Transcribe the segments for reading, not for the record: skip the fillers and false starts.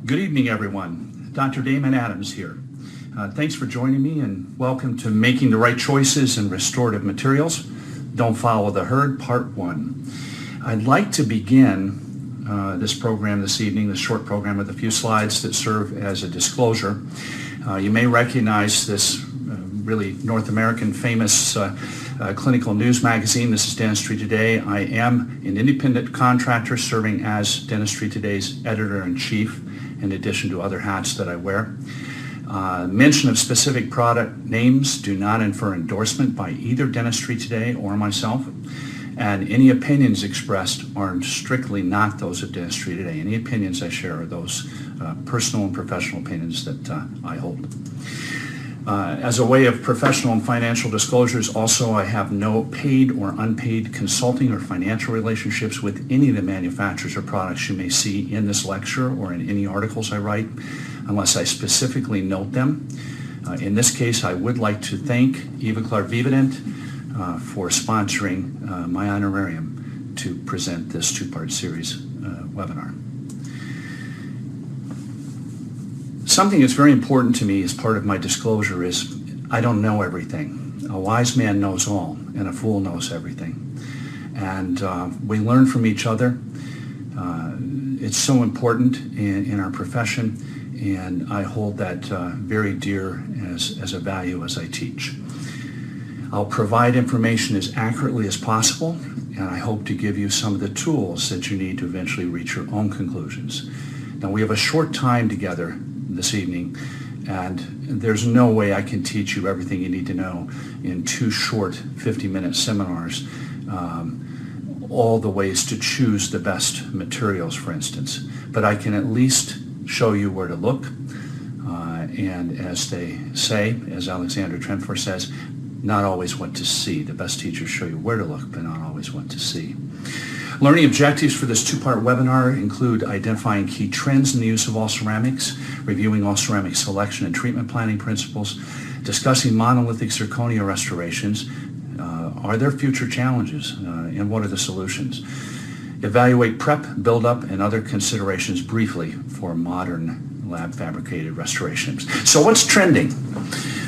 Good evening, everyone. Dr. Damon Adams here. Thanks for joining me and welcome to Making the Right Choices in Restorative Materials. Don't Follow the Herd, Part 1. I'd like to begin this program this evening, this short program, with a few slides that serve as a disclosure. You may recognize this really North American famous clinical news magazine. This is Dentistry Today. I am an independent contractor serving as Dentistry Today's editor-in-chief, in addition to other hats that I wear. Mention of specific product names do not infer endorsement by either Dentistry Today or myself, and any opinions expressed are strictly not those of Dentistry Today. Any opinions I share are those personal and professional opinions that I hold. As a way of professional and financial disclosures, also I have no paid or unpaid consulting or financial relationships with any of the manufacturers or products you may see in this lecture or in any articles I write, unless I specifically note them. In this case, I would like to thank Eva Clark Vivident for sponsoring my honorarium to present this two-part series webinar. Something that's very important to me as part of my disclosure is I don't know everything. A wise man knows all, and a fool knows everything. And we learn from each other. It's so important in our profession, and I hold that very dear as a value as I teach. I'll provide information as accurately as possible, and I hope to give you some of the tools that you need to eventually reach your own conclusions. Now, we have a short time together this evening, and there's no way I can teach you everything you need to know in two short 50-minute seminars. All the ways to choose the best materials, for instance. But I can at least show you where to look, and as they say, as Alexander Trenfor says, not always what to see. The best teachers show you where to look, but not always what to see. Learning objectives for this two-part webinar include identifying key trends in the use of all ceramics, reviewing all ceramic selection and treatment planning principles, discussing monolithic zirconia restorations. Are there future challenges, and what are the solutions? Evaluate prep, build-up, and other considerations briefly for modern lab-fabricated restorations. So what's trending?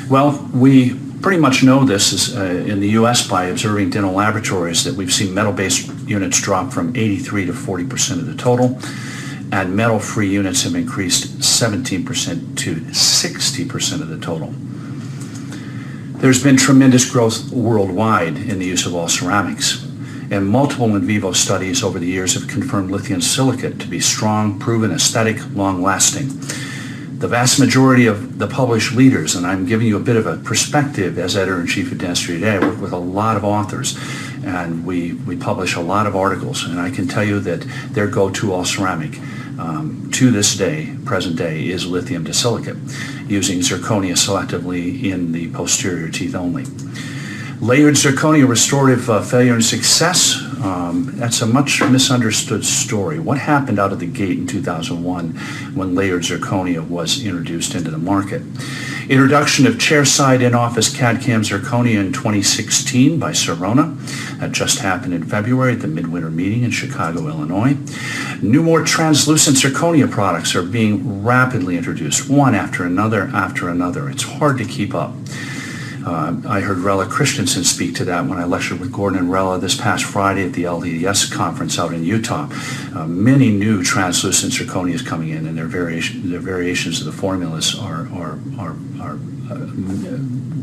Well, we pretty much know this is, in the U.S. by observing dental laboratories that we've seen metal-based units drop from 83 to 40% of the total, and metal-free units have increased 17% to 60% of the total. There's been tremendous growth worldwide in the use of all ceramics, and multiple in vivo studies over the years have confirmed lithium silicate to be strong, proven, aesthetic, long-lasting. The vast majority of the published leaders, and I'm giving you a bit of a perspective as editor-in-chief of Dentistry Today, I work with a lot of authors, and we publish a lot of articles, and I can tell you that their go-to all ceramic to this day, present day, is lithium disilicate, using zirconia selectively in the posterior teeth only. Layered zirconia restorative failure and success, that's a much misunderstood story. What happened out of the gate in 2001 when layered zirconia was introduced into the market? Introduction of chairside in-office CAD/CAM zirconia in 2016 by Sirona. That just happened in February at the Midwinter meeting in Chicago, Illinois. New, more translucent zirconia products are being rapidly introduced, one after another after another. It's hard to keep up. I heard Rella Christensen speak to that when I lectured with Gordon and Rella this past Friday at the LDS conference out in Utah. Many new translucent zirconias coming in, and their variations of the formulas are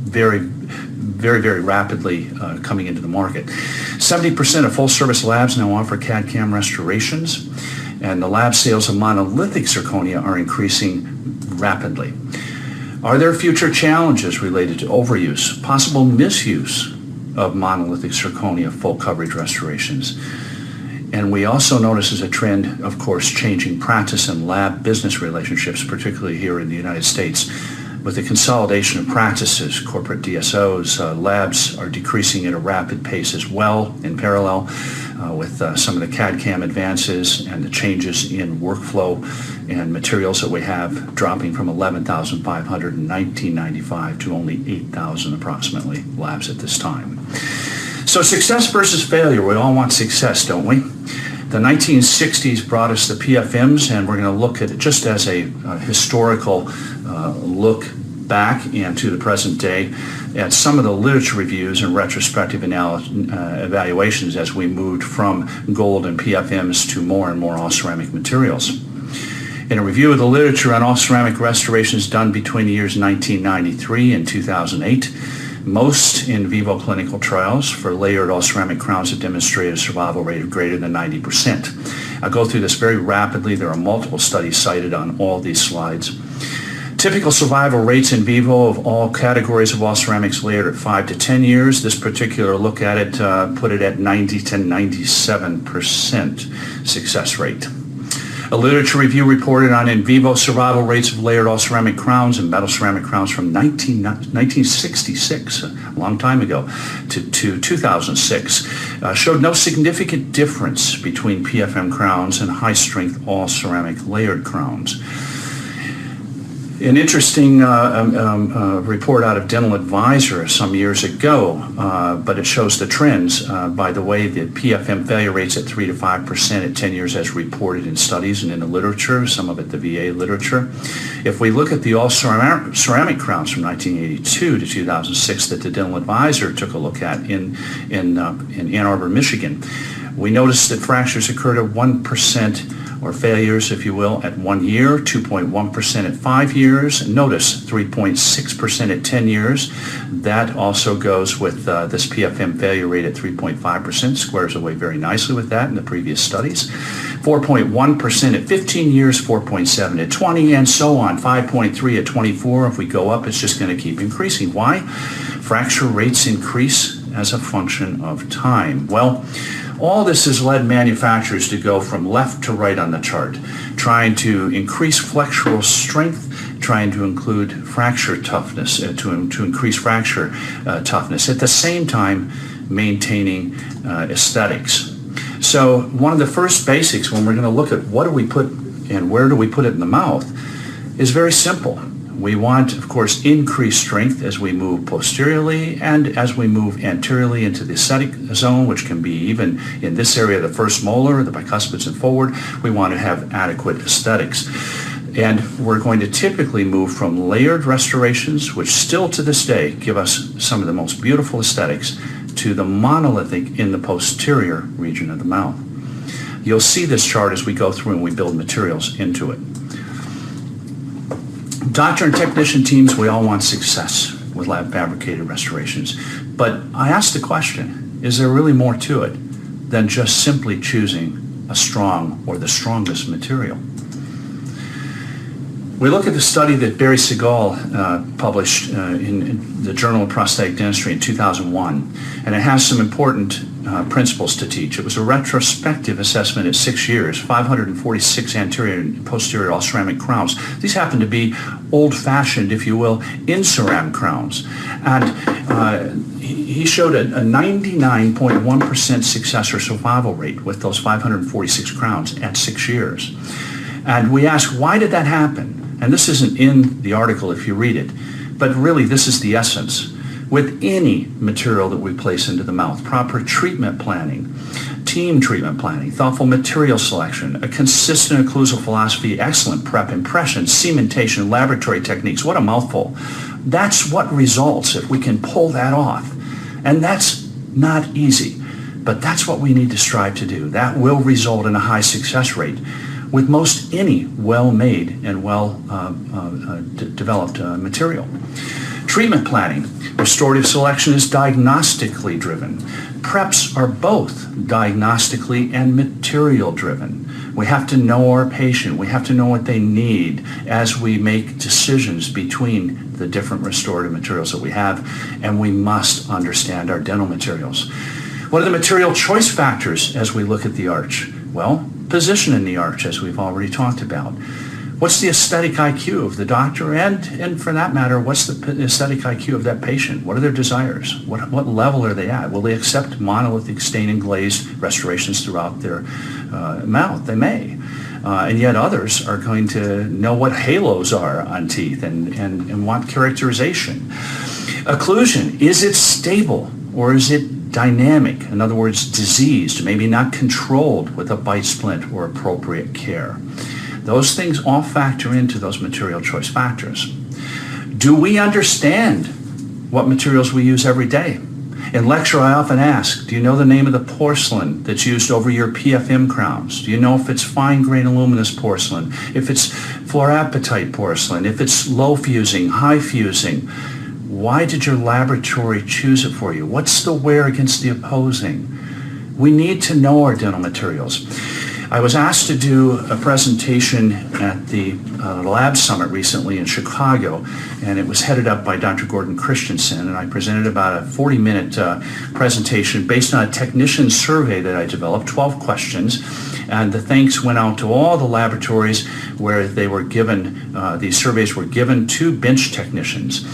very, very, very rapidly coming into the market. 70% of full-service labs now offer CAD/CAM restorations, and the lab sales of monolithic zirconia are increasing rapidly. Are there future challenges related to overuse, possible misuse of monolithic zirconia full coverage restorations? And we also notice as a trend, of course, changing practice and lab business relationships, particularly here in the United States. With the consolidation of practices, corporate DSOs, labs are decreasing at a rapid pace as well, in parallel with some of the CAD/CAM advances and the changes in workflow and materials that we have dropping from 11,500 in 1995 to only 8,000 approximately labs at this time. So success versus failure. We all want success, don't we? The 1960s brought us the PFMs, and we're going to look at it just as a historical look back and to the present day at some of the literature reviews and retrospective evaluations as we moved from gold and PFMs to more and more all-ceramic materials. In a review of the literature on all-ceramic restorations done between the years 1993 and 2008, most in vivo clinical trials for layered all-ceramic crowns have demonstrated a survival rate of greater than 90%. I'll go through this very rapidly. There are multiple studies cited on all these slides. Typical survival rates in vivo of all categories of all-ceramics layered at 5 to 10 years. This particular look at it put it at 90 to 97% success rate. A literature review reported on in vivo survival rates of layered all-ceramic crowns and metal ceramic crowns from 1966, a long time ago, to 2006, showed no significant difference between PFM crowns and high-strength all-ceramic layered crowns. An interesting report out of Dental Advisor some years ago, but it shows the trends. By the way, the PFM failure rates at 3 to 5% at 10 years as reported in studies and in the literature, some of it the VA literature. If we look at the all-ceramic crowns from 1982 to 2006 that the Dental Advisor took a look at in Ann Arbor, Michigan, we noticed that fractures occurred at 1%, or failures, if you will, at 1 year, 2.1% at 5 years. Notice 3.6% at 10 years. That also goes with this PFM failure rate at 3.5%, squares away very nicely with that in the previous studies. 4.1% at 15 years, 4.7 at 20, and so on. 5.3 at 24. If we go up, it's just going to keep increasing. Why? Fracture rates increase as a function of time. Well, all this has led manufacturers to go from left to right on the chart, trying to increase flexural strength, trying to include fracture toughness, to increase fracture toughness, at the same time maintaining aesthetics. So one of the first basics when we're going to look at what do we put and where do we put it in the mouth is very simple. We want, of course, increased strength as we move posteriorly and as we move anteriorly into the aesthetic zone, which can be even in this area, the first molar, the bicuspids and forward. We want to have adequate aesthetics. And we're going to typically move from layered restorations, which still to this day give us some of the most beautiful aesthetics, to the monolithic in the posterior region of the mouth. You'll see this chart as we go through and we build materials into it. Doctor and technician teams, we all want success with lab fabricated restorations. But I ask the question, is there really more to it than just simply choosing a strong or the strongest material? We look at the study that Barry Segal published in the Journal of Prosthetic Dentistry in 2001, and it has some important principles to teach. It was a retrospective assessment at 6 years, 546 anterior and posterior all-ceramic crowns. These happen to be old-fashioned, if you will, in-ceramic crowns. And he showed a 99.1% success or survival rate with those 546 crowns at 6 years. And we ask, why did that happen? And this isn't in the article if you read it, but really this is the essence. With any material that we place into the mouth, proper treatment planning, team treatment planning, thoughtful material selection, a consistent occlusal philosophy, excellent prep, impression, cementation, laboratory techniques. What a mouthful. That's what results if we can pull that off. And that's not easy, but that's what we need to strive to do. That will result in a high success rate with most any well-made and well-developed material. Treatment planning. Restorative selection is diagnostically driven. Preps are both diagnostically and material driven. We have to know our patient. We have to know what they need as we make decisions between the different restorative materials that we have, and we must understand our dental materials. What are the material choice factors as we look at the arch? Well, position in the arch, as we've already talked about. What's the aesthetic IQ of the doctor, and for that matter, what's the aesthetic IQ of that patient? What are their desires? What level are they at? Will they accept monolithic stain and glazed restorations throughout their mouth? They may. And yet others are going to know what halos are on teeth and want characterization. Occlusion, is it stable or is it dynamic, in other words, diseased, maybe not controlled with a bite splint or appropriate care. Those things all factor into those material choice factors. Do we understand what materials we use every day? In lecture, I often ask, do you know the name of the porcelain that's used over your PFM crowns? Do you know if it's fine grain aluminous porcelain, if it's fluorapatite porcelain, if it's low fusing, high fusing? Why did your laboratory choose it for you? What's the wear against the opposing? We need to know our dental materials. I was asked to do a presentation at the Lab Summit recently in Chicago, and it was headed up by Dr. Gordon Christensen, and I presented about a 40-minute presentation based on a technician survey that I developed, 12 questions, and the thanks went out to all the laboratories where they were given, these surveys were given to bench technicians.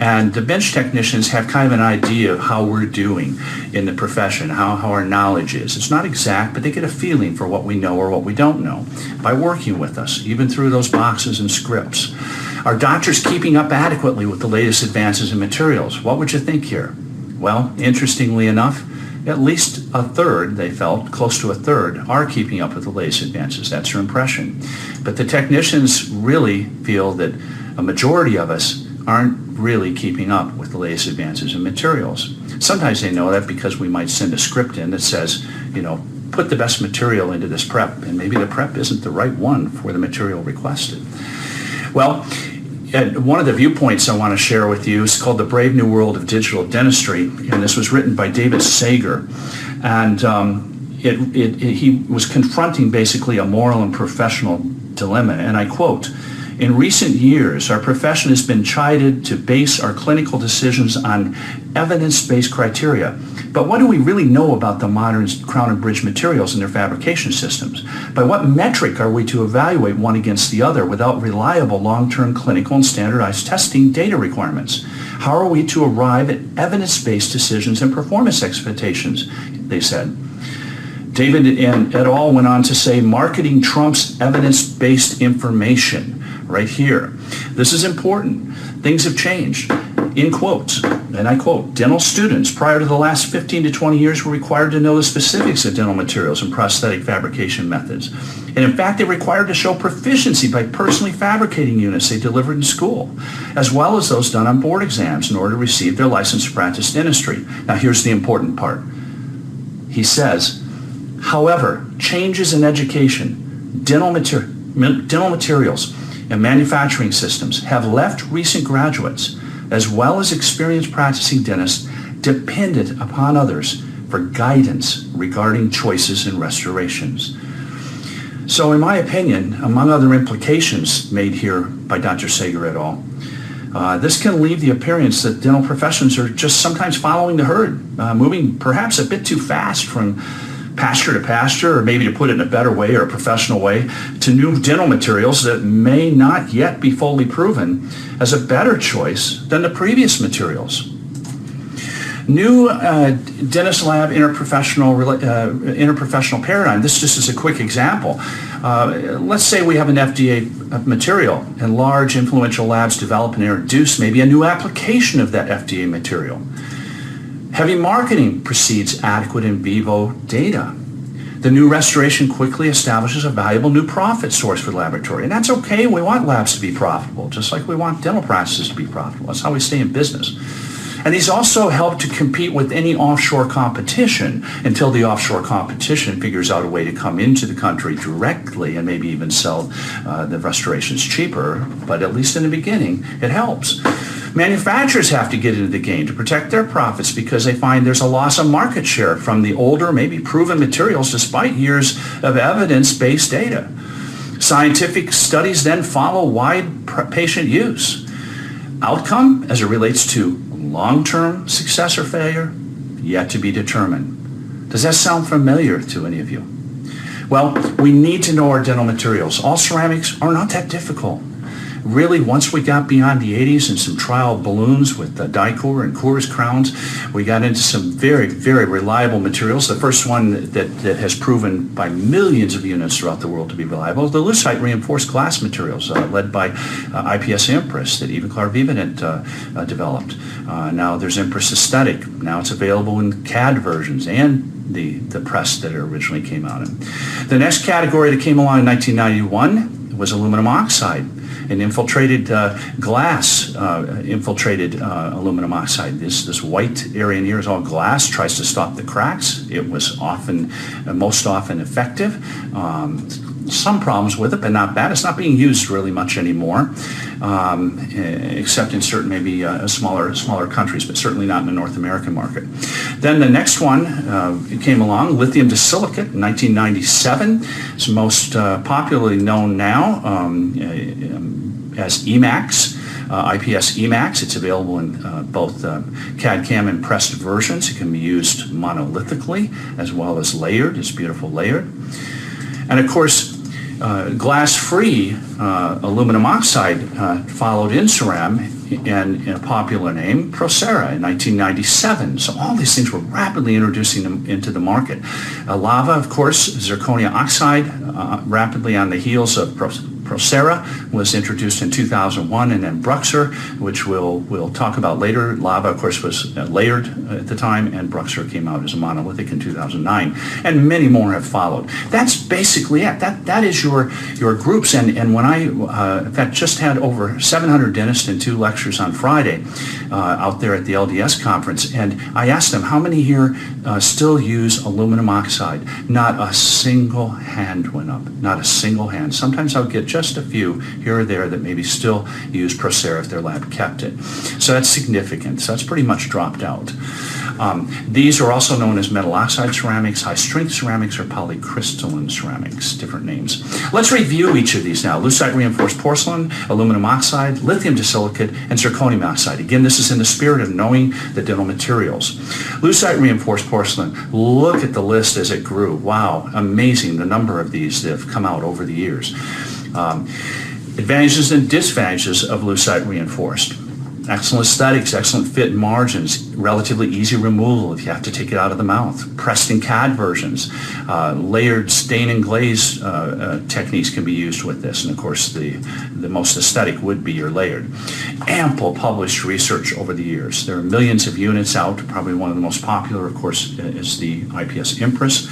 And the bench technicians have kind of an idea of how we're doing in the profession, how our knowledge is. It's not exact, but they get a feeling for what we know or what we don't know by working with us, even through those boxes and scripts. Are doctors keeping up adequately with the latest advances in materials? What would you think here? Well, interestingly enough, at least a third, they felt, close to a third, are keeping up with the latest advances. That's their impression. But the technicians really feel that a majority of us aren't really keeping up with the latest advances in materials. Sometimes they know that because we might send a script in that says, you know, put the best material into this prep, and maybe the prep isn't the right one for the material requested. Well, one of the viewpoints I want to share with you is called The Brave New World of Digital Dentistry, and this was written by David Sager. And he was confronting basically a moral and professional dilemma, and I quote, "In recent years, our profession has been chided to base our clinical decisions on evidence-based criteria. But what do we really know about the modern crown and bridge materials and their fabrication systems? By what metric are we to evaluate one against the other without reliable long-term clinical and standardized testing data requirements? How are we to arrive at evidence-based decisions and performance expectations?" they said. David and et al. Went on to say, "Marketing trumps evidence-based information." Right here. This is important. Things have changed. In quotes, and I quote, "Dental students prior to the last 15 to 20 years were required to know the specifics of dental materials and prosthetic fabrication methods. And in fact, they were required to show proficiency by personally fabricating units they delivered in school, as well as those done on board exams in order to receive their license to practice dentistry." Now here's the important part. He says, "However, changes in education, dental materials, and manufacturing systems have left recent graduates, as well as experienced practicing dentists, dependent upon others for guidance regarding choices and restorations." So in my opinion, among other implications made here by Dr. Sager et al., this can leave the appearance that dental professions are just sometimes following the herd, moving perhaps a bit too fast from pasture to pasture, or maybe to put it in a better way or a professional way, to new dental materials that may not yet be fully proven as a better choice than the previous materials. New dentist lab interprofessional paradigm. This just is a quick example. Let's say we have an FDA material and large influential labs develop and introduce maybe a new application of that FDA material. Heavy marketing precedes adequate in vivo data. The new restoration quickly establishes a valuable new profit source for the laboratory. And that's okay. We want labs to be profitable, just like we want dental practices to be profitable. That's how we stay in business. And these also help to compete with any offshore competition until the offshore competition figures out a way to come into the country directly and maybe even sell the restorations cheaper. But at least in the beginning, it helps. Manufacturers have to get into the game to protect their profits because they find there's a loss of market share from the older, maybe proven materials despite years of evidence-based data. Scientific studies then follow wide patient use. Outcome as it relates to long-term success or failure, yet to be determined. Does that sound familiar to any of you? Well, we need to know our dental materials. All ceramics are not that difficult. really, once we got beyond the 80s and some trial balloons with Dicor and Coors crowns, we got into some very, very reliable materials. The first one that has proven by millions of units throughout the world to be reliable is the lucite reinforced glass materials, led by IPS Impress that Eva Clark-Vivant developed. Now there's Impress Aesthetic. Now it's available in CAD versions and the press that it originally came out in. The next category that came along in 1991 was aluminum oxide, an infiltrated glass, infiltrated aluminum oxide. This white area in here is all glass, tries to stop the cracks. It was most often effective. Some problems with it, but not bad. It's not being used really much anymore, except in certain maybe smaller countries, but certainly not in the North American market. Then the next one came along, lithium disilicate, in 1997. It's most popularly known now as Emax. IPS Emax. It's available in both CAD/CAM and pressed versions. It can be used monolithically as well as layered. It's beautiful layered. And of course, glass-free aluminum oxide followed Inceram and in a popular name, Procera, in 1997. So all these things were rapidly introducing them into the market. Lava, of course, zirconia oxide, rapidly on the heels of Procera was introduced in 2001, and then Bruxer, which we'll talk about later. Lava, of course, was layered at the time, and Bruxer came out as a monolithic in 2009, and many more have followed. That's basically it. That is your groups, and when I, in fact, just had over 700 dentists in 2 lectures on Friday out there at the LDS conference, and I asked them, how many here still use aluminum oxide? Not a single hand went up, not a single hand. Sometimes I'll get just a few here or there that maybe still use Procera if their lab kept it. So that's significant. So that's pretty much dropped out. These are also known as metal oxide ceramics, high-strength ceramics, or polycrystalline ceramics, different names. Let's review each of these now. Lucite reinforced porcelain, aluminum oxide, lithium disilicate, and zirconium oxide. Again, this is in the spirit of knowing the dental materials. Lucite reinforced porcelain, look at the list as it grew. Wow, amazing the number of these that have come out over the years. Advantages and disadvantages of lucite reinforced. Excellent aesthetics, excellent fit and margins, relatively easy removal if you have to take it out of the mouth. Pressed and CAD versions, layered stain and glaze techniques can be used with this, and of course the most aesthetic would be your layered. Ample published research over the years. There are millions of units out. Probably one of the most popular, of course, is the IPS Impress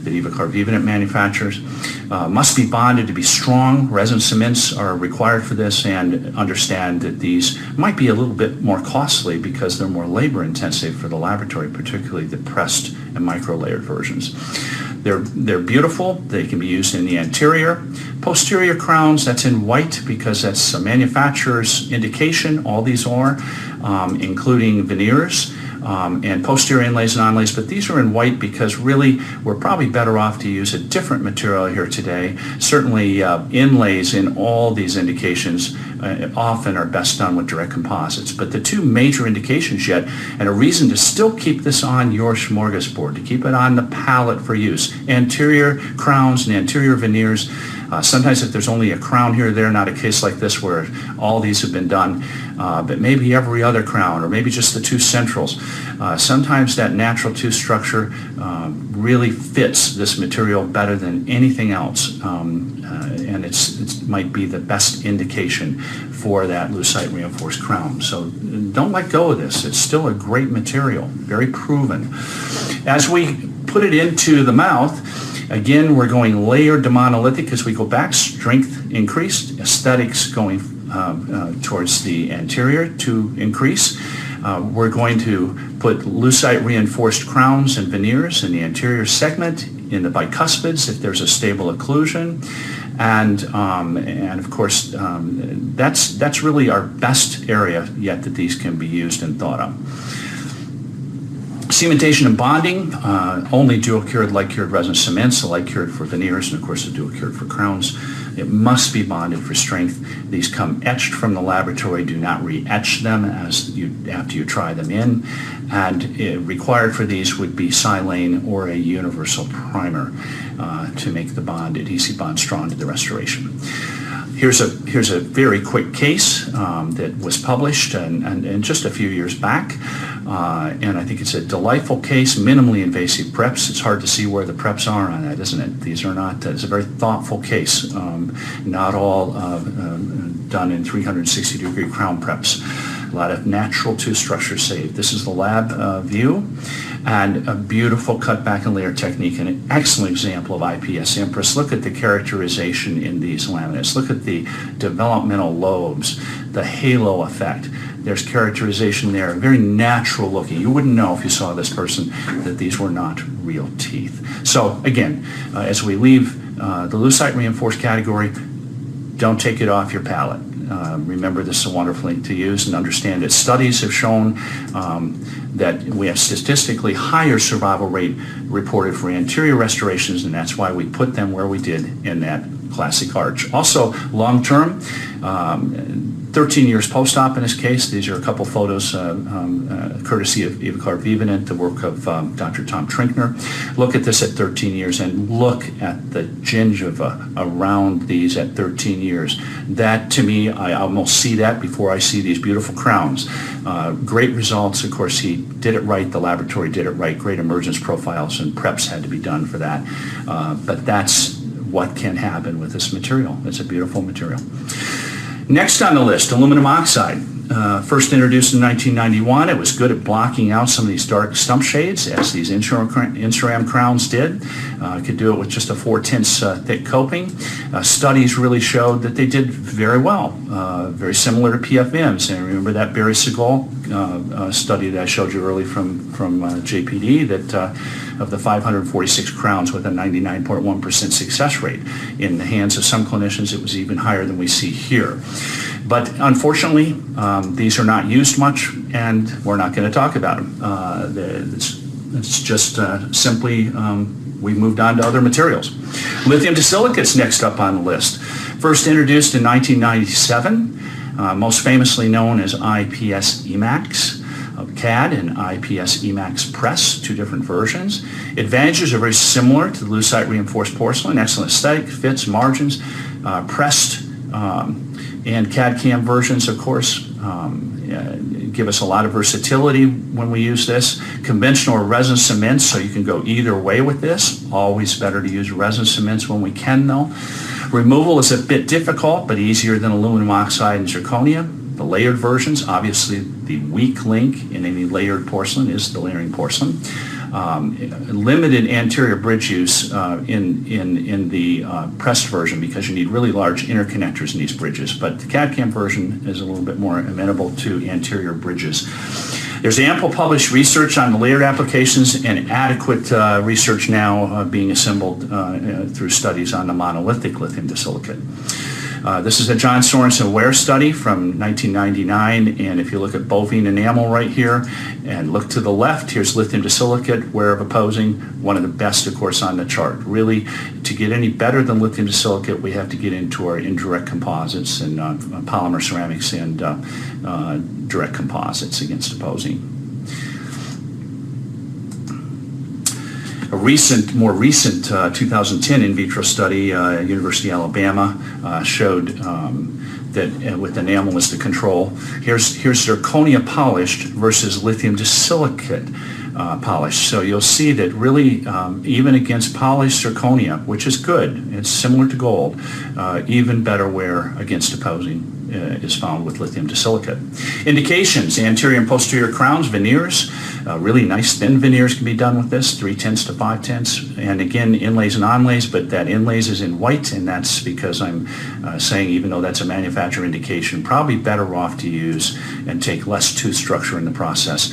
that Eva Clark-Vivant manufactures. Must be bonded to be strong. Resin cements are required for this, and understand that these might be a little bit more costly because they're more labor intensive for the laboratory, particularly the pressed and micro-layered versions. They're beautiful. They can be used in the anterior. Posterior crowns, that's in white because that's a manufacturer's indication. All these are, including veneers. And posterior inlays and onlays, but these are in white because really we're probably better off to use a different material here today. Certainly inlays in all these indications often are best done with direct composites, but the 2 major indications yet, and a reason to still keep this on your smorgasbord, to keep it on the palette for use, anterior crowns and anterior veneers. Sometimes if there's only a crown here or there, not a case like this where all these have been done, but maybe every other crown or maybe just the 2 centrals. Sometimes that natural tooth structure really fits this material better than anything else, and it might be the best indication for that lucite reinforced crown. So don't let go of this. It's still a great material, very proven. As we put it into the mouth, again, we're going layered to monolithic as we go back, strength increased, aesthetics going towards the anterior to increase. We're going to put lucite reinforced crowns and veneers in the anterior segment, in the bicuspids if there's a stable occlusion, and of course that's really our best area yet that these can be used and thought of. Cementation and bonding, only dual cured, light cured resin cements, the light cured for veneers, and of course the dual cured for crowns. It must be bonded for strength. These come etched from the laboratory. Do not re-etch them after you try them in. And required for these would be silane or a universal primer to make the adhesive bond strong to the restoration. Here's a very quick case that was published and just a few years back, and I think it's a delightful case. Minimally invasive preps. It's hard to see where the preps are on that, isn't it? These are not. It's a very thoughtful case. Not all done in 360-degree crown preps. A lot of natural tooth structure saved. This is the lab view, and a beautiful cut back and layer technique, and an excellent example of IPS Impress. Look at the characterization in these laminates. Look at the developmental lobes, the halo effect. There's characterization there, very natural looking. You wouldn't know if you saw this person that these were not real teeth. So again, as we leave the lucite reinforced category, don't take it off your palate. Remember, this is a wonderful thing to use and understand that studies have shown that we have statistically higher survival rate reported for anterior restorations, and that's why we put them where we did in that classic arch. Also, long-term, 13 years post-op in this case. These are a couple photos courtesy of Ivakar Vivenant, the work of Dr. Tom Trinkner. Look at this at 13 years and look at the gingiva around these at 13 years. That, to me, I almost see that before I see these beautiful crowns. Great results. Of course, he did it right. The laboratory did it right. Great emergence profiles and preps had to be done for that. But that's what can happen with this material. It's a beautiful material. Next on the list, aluminum oxide. First introduced in 1991. It was good at blocking out some of these dark stump shades, as these Insuram crowns did. Could do it with just a 4/10 thick coping. Studies really showed that they did very well, very similar to PFMs. And remember that Barry Segal study that I showed you early from JPD, that of the 546 crowns with a 99.1% success rate. In the hands of some clinicians, it was even higher than we see here. But unfortunately, these are not used much, and we're not going to talk about them. It's just simply we moved on to other materials. Lithium disilicate's next up on the list. First introduced in 1997, most famously known as IPS Emax CAD and IPS Emax Press, two different versions. Advantages are very similar to the lucite reinforced porcelain. Excellent aesthetic, fits, margins, pressed and CAD-CAM versions, of course, give us a lot of versatility when we use this. Conventional or resin cements, so you can go either way with this. Always better to use resin cements when we can, though. Removal is a bit difficult, but easier than aluminum oxide and zirconia. The layered versions, obviously the weak link in any layered porcelain is the layering porcelain. Limited anterior bridge use in the pressed version, because you need really large interconnectors in these bridges, but the CAD-CAM version is a little bit more amenable to anterior bridges. There's ample published research on the layered applications and adequate research now being assembled through studies on the monolithic lithium disilicate. This is a John Sorensen Ware study from 1999, and if you look at bovine enamel right here and look to the left, here's lithium disilicate, Ware of opposing, one of the best, of course, on the chart. Really, to get any better than lithium disilicate, we have to get into our indirect composites and polymer ceramics and direct composites against opposing. A more recent 2010 in vitro study, University of Alabama, showed that with enamel as the control. Here's zirconia polished versus lithium disilicate polished. So you'll see that really, even against polished zirconia, which is good, it's similar to gold, even better wear against opposing is found with lithium disilicate. Indications: anterior and posterior crowns, veneers. Really nice thin veneers can be done with this, 3/10 to 5/10, and again inlays and onlays, but that inlays is in white, and that's because I'm saying, even though that's a manufacturer indication, probably better off to use and take less tooth structure in the process,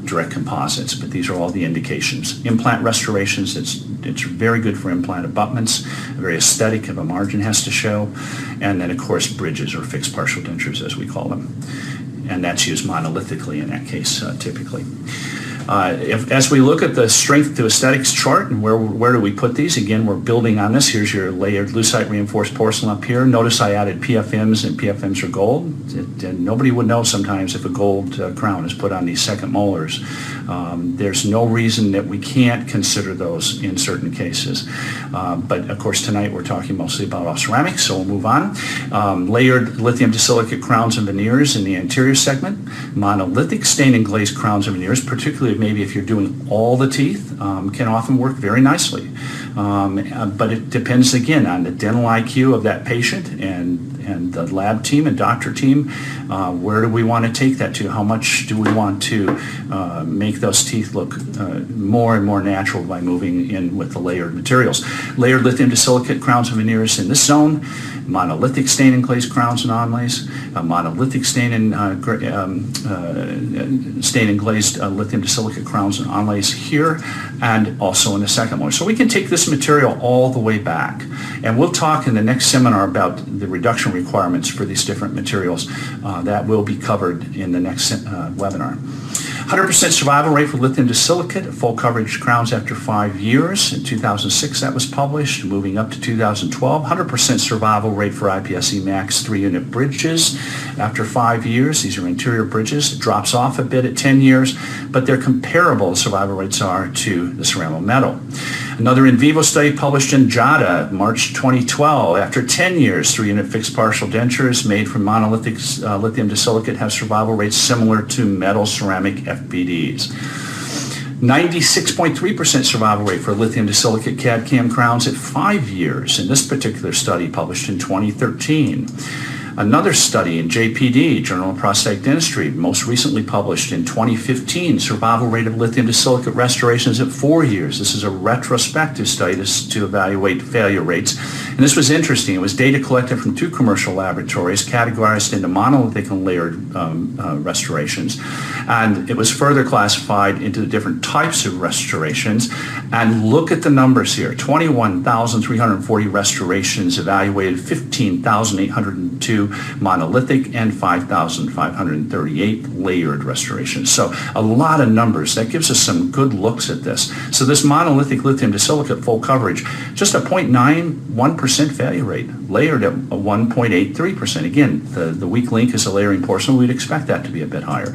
direct composites, but these are all the indications. Implant restorations, it's very good for implant abutments, very aesthetic if a margin has to show, and then of course bridges or fixed partial dentures as we call them. And that's used monolithically in that case, typically. As we look at the strength to aesthetics chart and where do we put these, again, we're building on this. Here's your layered lucite reinforced porcelain up here. Notice I added PFMs, and PFMs are gold. And nobody would know sometimes if a gold crown is put on these second molars. There's no reason that we can't consider those in certain cases. But of course tonight we're talking mostly about all ceramics, so we'll move on. Layered lithium disilicate crowns and veneers in the anterior segment. Monolithic stain and glazed crowns and veneers, particularly maybe if you're doing all the teeth, can often work very nicely. But it depends again on the dental IQ of that patient and the lab team and doctor team. Where do we want to take that to? How much do we want to make those teeth look more and more natural by moving in with the layered materials? Layered lithium disilicate crowns and veneers in this zone. Monolithic stain and glazed crowns and onlays, monolithic stain and glazed lithium disilicate crowns and onlays here, and also in the second molar. So we can take this material all the way back, and we'll talk in the next seminar about the reduction requirements for these different materials. That will be covered in the next webinar. 100% survival rate for lithium disilicate, full coverage crowns after 5 years. In 2006 that was published, moving up to 2012. 100% survival rate for IPSC Max 3-unit bridges after 5 years. These are interior bridges. It drops off a bit at 10 years, but they're comparable, survival rates are, to the ceramo metal. Another in vivo study published in JADA, March 2012. After 10 years, 3-unit fixed partial dentures made from monolithic lithium disilicate have survival rates similar to metal ceramic FPDs. 96.3% survival rate for lithium disilicate CAD-CAM crowns at 5 years in this particular study published in 2013. Another study in JPD, Journal of Prosthetic Dentistry, most recently published in 2015, survival rate of lithium disilicate restorations at 4 years. This is a retrospective study to evaluate failure rates. And this was interesting. It was data collected from 2 commercial laboratories categorized into monolithic and layered restorations. And it was further classified into the different types of restorations. And look at the numbers here. 21,340 restorations evaluated, 15,802 monolithic, and 5,538 layered restorations. So a lot of numbers. That gives us some good looks at this. So this monolithic lithium disilicate full coverage, just a 0.91% failure rate. Layered at 1.83%. Again, the weak link is a layering portion. We'd expect that to be a bit higher,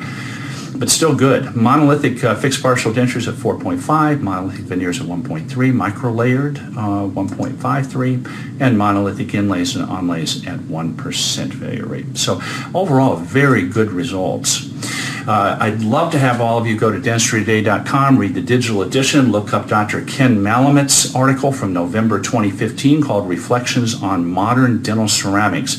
but still good. Monolithic fixed partial dentures at 4.5, monolithic veneers at 1.3, micro-layered 1.53, and monolithic inlays and onlays at 1% failure rate. So overall, very good results. I'd love to have all of you go to dentistrytoday.com, read the digital edition, look up Dr. Ken Malamet's article from November 2015 called Reflections on Modern Dental Ceramics.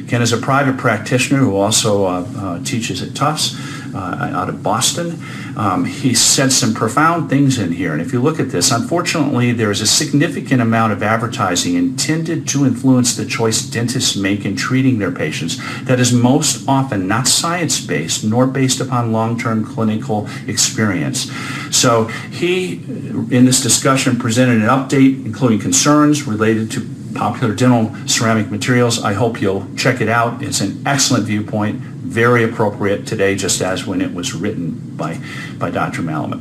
Ken is a private practitioner who also teaches at Tufts out of Boston. He said some profound things in here, and if you look at this, unfortunately there is a significant amount of advertising intended to influence the choice dentists make in treating their patients that is most often not science-based nor based upon long-term clinical experience. So he, in this discussion, presented an update including concerns related to popular dental ceramic materials. I hope you'll check it out. It's an excellent viewpoint, very appropriate today, just as when it was written by Dr. Malamet.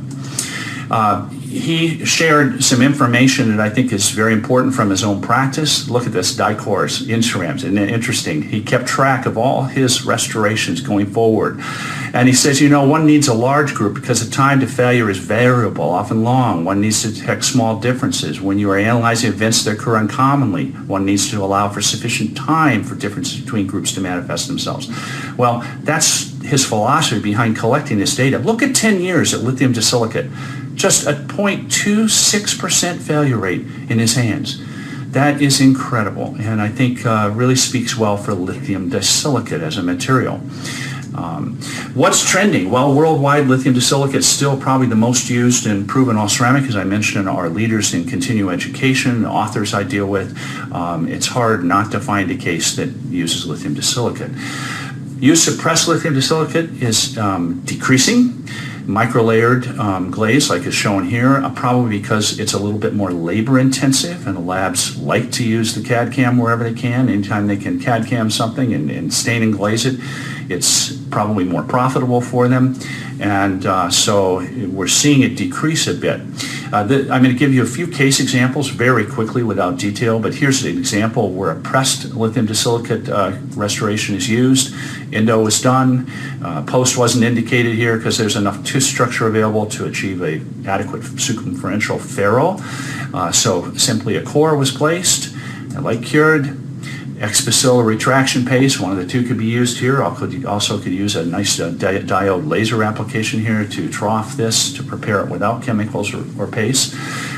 He shared some information that I think is very important from his own practice. Look at this, Dicors, Insurams, and interesting. He kept track of all his restorations going forward. And he says, you know, one needs a large group because the time to failure is variable, often long. One needs to detect small differences. When you are analyzing events that occur uncommonly, one needs to allow for sufficient time for differences between groups to manifest themselves. Well, that's his philosophy behind collecting this data. Look at 10 years at lithium disilicate. Just a 0.26% failure rate in his hands. That is incredible, and I think really speaks well for lithium disilicate as a material. What's trending? Well, worldwide, lithium disilicate is still probably the most used and proven all ceramic, as I mentioned, our leaders in continuing education, the authors I deal with. It's hard not to find a case that uses lithium disilicate. Use of pressed lithium disilicate is decreasing. Micro-layered glaze, like is shown here, probably because it's a little bit more labor-intensive, and the labs like to use the CAD-CAM wherever they can. Anytime they can CAD-CAM something and stain and glaze it, It's probably more profitable for them, and so we're seeing it decrease a bit. I'm going to give you a few case examples very quickly without detail, but here's an example where a pressed lithium disilicate restoration is used. Endo was done. Post wasn't indicated here because there's enough tooth structure available to achieve a adequate circumferential ferrule. So simply a core was placed, a light cured. Ex bacilla retraction paste, one of the two could be used here. Also could use a nice diode laser application here to trough this, to prepare it without chemicals or paste.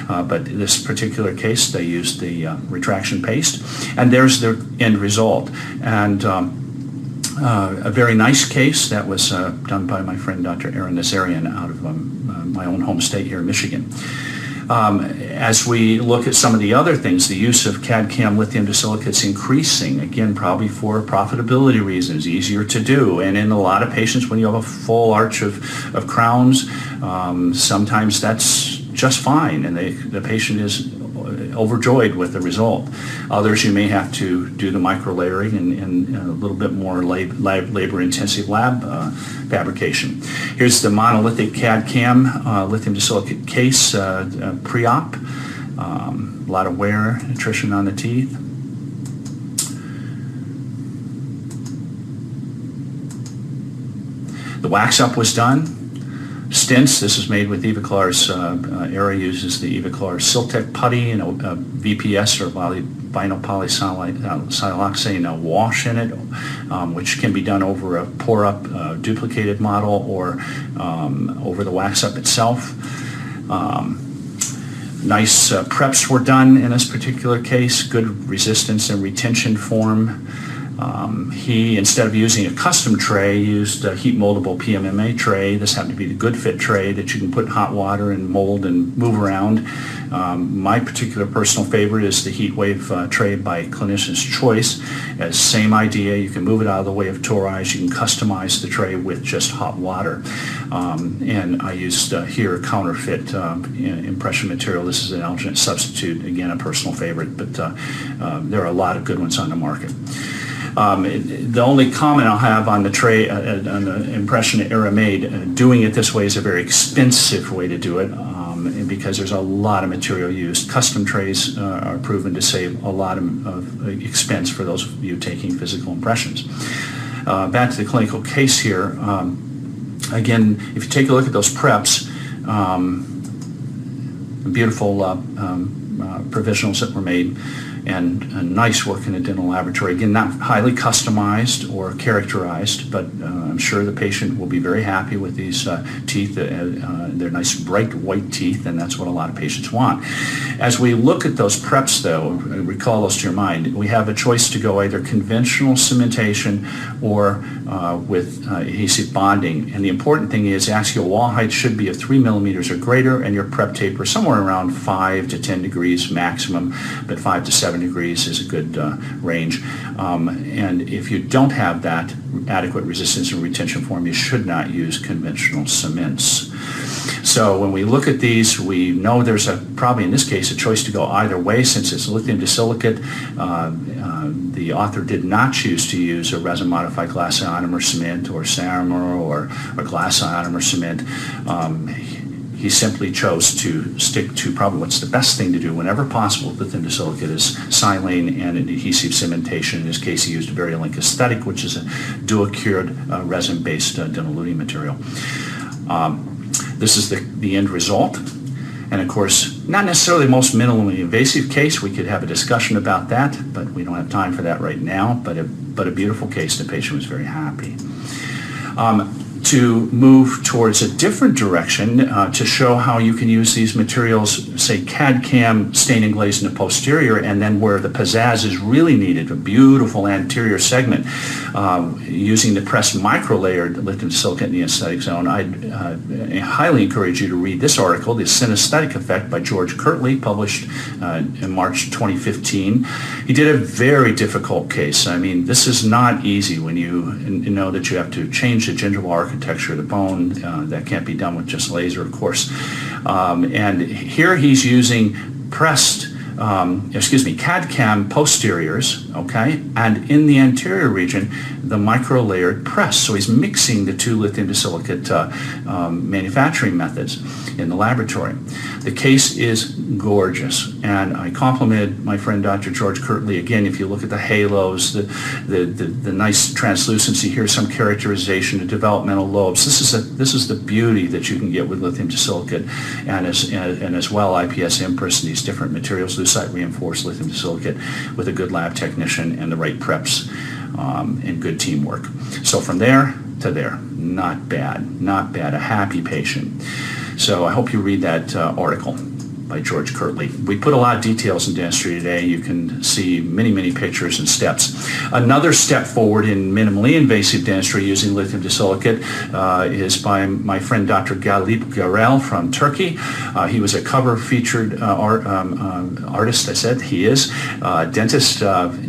But in this particular case, they used the retraction paste. And there's the end result. And a very nice case that was done by my friend Dr. Aaron Nazarian out of my own home state here in Michigan. As we look at some of the other things, the use of CAD-CAM lithium disilicates increasing, again, probably for profitability reasons, easier to do. And in a lot of patients, when you have a full arch of crowns, sometimes that's just fine, and the patient is overjoyed with the result. Others, you may have to do the microlayering and a little bit more labor-intensive lab fabrication. Here's the monolithic CAD-CAM lithium disilicate case pre-op. A lot of wear, attrition on the teeth. The wax-up was done. Stents, this is made with Evaclar's, Era uses the Evaclar Siltec putty and a VPS or vinyl polysiloxane wash in it, which can be done over a pour-up duplicated model or over the wax-up itself. Nice preps were done in this particular case, good resistance and retention form. He, instead of using a custom tray, used a heat moldable PMMA tray. This happened to be the good fit tray that you can put hot water and mold and move around. My particular personal favorite is the heat wave tray by Clinician's Choice. As same idea, you can move it out of the way of torize. You can customize the tray with just hot water. And I used here a counterfeit impression material. This is an alginate substitute, again a personal favorite, but there are a lot of good ones on the market. The only comment I'll have on the tray, on the impression that Era made, doing it this way is a very expensive way to do it because there's a lot of material used. Custom trays are proven to save a lot of expense for those of you taking physical impressions. Back to the clinical case here. Again, if you take a look at those preps, beautiful provisionals that were made, and nice work in a dental laboratory. Again, not highly customized or characterized, but I'm sure the patient will be very happy with these teeth. They're nice, bright white teeth, and that's what a lot of patients want. As we look at those preps, though, recall those to your mind, we have a choice to go either conventional cementation or with adhesive bonding. And the important thing is axial wall height should be of 3 millimeters or greater, and your prep taper somewhere around 5 to 10 degrees maximum, but 5 to 7 degrees is a good range. And if you don't have that adequate resistance and retention form, you should not use conventional cements. So when we look at these, we know there's probably in this case a choice to go either way. Since it's lithium disilicate, the author did not choose to use a resin modified glass ionomer cement or Ceramer or glass ionomer cement. He simply chose to stick to probably what's the best thing to do whenever possible with lithium disilicate is silane and an adhesive cementation. In this case, he used Verilink Aesthetic, which is a dual-cured resin-based dental material. This is the end result. And of course, not necessarily the most minimally invasive case. We could have a discussion about that, but we don't have time for that right now. But a beautiful case. The patient was very happy. To move towards a different direction to show how you can use these materials, say CAD-CAM stain and glaze in the posterior, and then where the pizzazz is really needed, a beautiful anterior segment, using the pressed micro-layered lithium silicate in the aesthetic zone. I highly encourage you to read this article, The Synesthetic Effect by George Kirtley, published in March 2015. He did a very difficult case. I mean, this is not easy when you know that you have to change the gingival architecture of the bone. That can't be done with just laser, of course. And here he's using pressed CAD-CAM posteriors, okay, and in the anterior region, the micro-layered press. So he's mixing the two lithium disilicate manufacturing methods in the laboratory. The case is gorgeous, and I complimented my friend Dr. George Kirtley. Again, if you look at the halos, the nice translucency here, some characterization of developmental lobes. This is the beauty that you can get with lithium disilicate, and as well IPS impress and these different materials, lucite reinforced lithium disilicate, with a good lab technician and the right preps and good teamwork. So from there to there, not bad, a happy patient. So I hope you read that article by George Kirtley. We put a lot of details in dentistry today. You can see many pictures and steps. Another step forward in minimally invasive dentistry using lithium disilicate is by my friend Dr. Galip Garel from Turkey. He was a cover featured artist. I said he is dentist,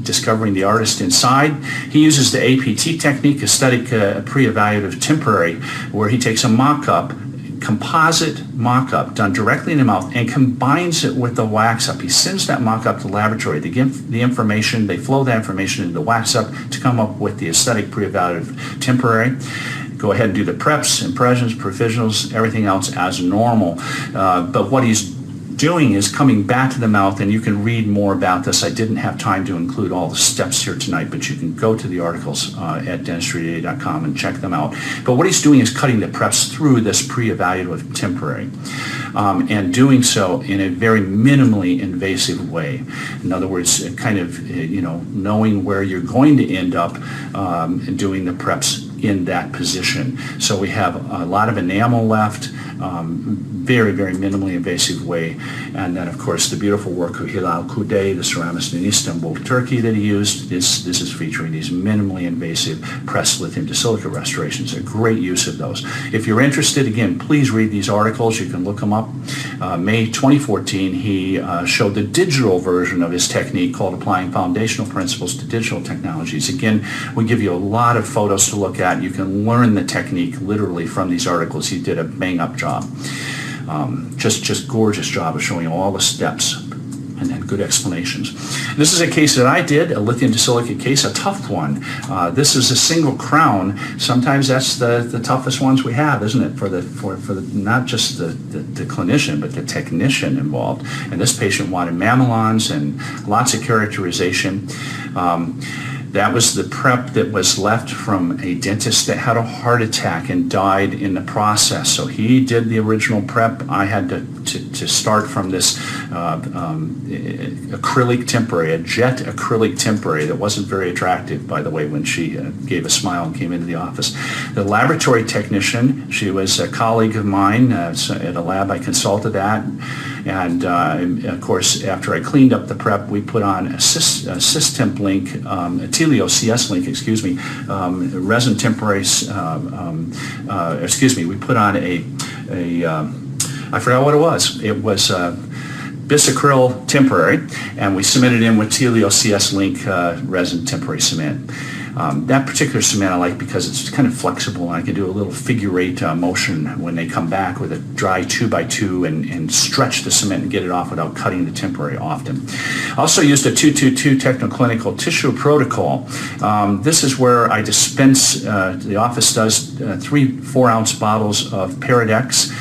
discovering the artist inside. He uses the APT technique, aesthetic pre-evaluative temporary, where he takes a mock-up, composite mock-up done directly in the mouth and combines it with the wax-up. He sends that mock-up to the laboratory. They give the information, they flow that information into the wax-up to come up with the aesthetic pre-evaluative temporary. Go ahead and do the preps, impressions, provisionals, everything else as normal. But what he's doing is coming back to the mouth, and you can read more about this. I didn't have time to include all the steps here tonight, but you can go to the articles at dentistrytoday.com and check them out. But what he's doing is cutting the preps through this pre-evaluative temporary, and doing so in a very minimally invasive way. In other words, kind of knowing where you're going to end up doing the preps in that position. So we have a lot of enamel left, very minimally invasive way. And then, of course, the beautiful work of Hilal Kudey, the ceramist in Istanbul, Turkey, that he used. This is featuring these minimally invasive pressed lithium disilicate restorations. A great use of those. If you're interested, again, please read these articles. You can look them up. May 2014, he showed the digital version of his technique called Applying Foundational Principles to Digital Technologies. Again, we give you a lot of photos to look at. You can learn the technique literally from these articles. He did a bang-up job. Just gorgeous job of showing all the steps and then good explanations. This is a case that I did, a lithium disilicate case, a tough one. This is a single crown. Sometimes that's the toughest ones we have, isn't it? For the not just the clinician, but the technician involved. And this patient wanted mamelons and lots of characterization. That was the prep that was left from a dentist that had a heart attack and died in the process. So he did the original prep. I had to start from this acrylic temporary, a jet acrylic temporary that wasn't very attractive, by the way, when she gave a smile and came into the office. The laboratory technician, she was a colleague of mine at a lab I consulted at. And of course, after I cleaned up the prep, we put on a Systemp link, a Telio CS link, resin temporary, we put on I forgot what it was. It was bisacryl temporary, and we cemented in with Telio CS link resin temporary cement. That particular cement I like because it's kind of flexible, and I can do a little figure eight motion when they come back with a dry 2x2 and stretch the cement and get it off without cutting the temporary often. I also used a 222 technoclinical tissue protocol. This is where I dispense, the office does 3 4-ounce bottles of Paradex.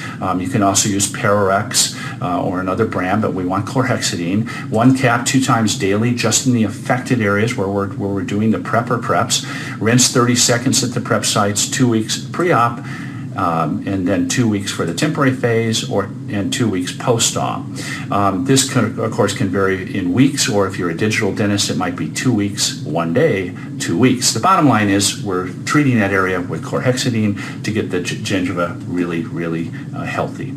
You can also use Pararex or another brand, but we want chlorhexidine. 1 cap 2 times daily, just in the affected areas where we're doing the prep or preps. Rinse 30 seconds at the prep sites, 2 weeks pre-op, and then 2 weeks for the temporary phase, and 2 weeks post-op. This, of course, can vary in weeks, or if you're a digital dentist, it might be 2 weeks, 1 day, 2 weeks. The bottom line is we're treating that area with chlorhexidine to get the gingiva really healthy.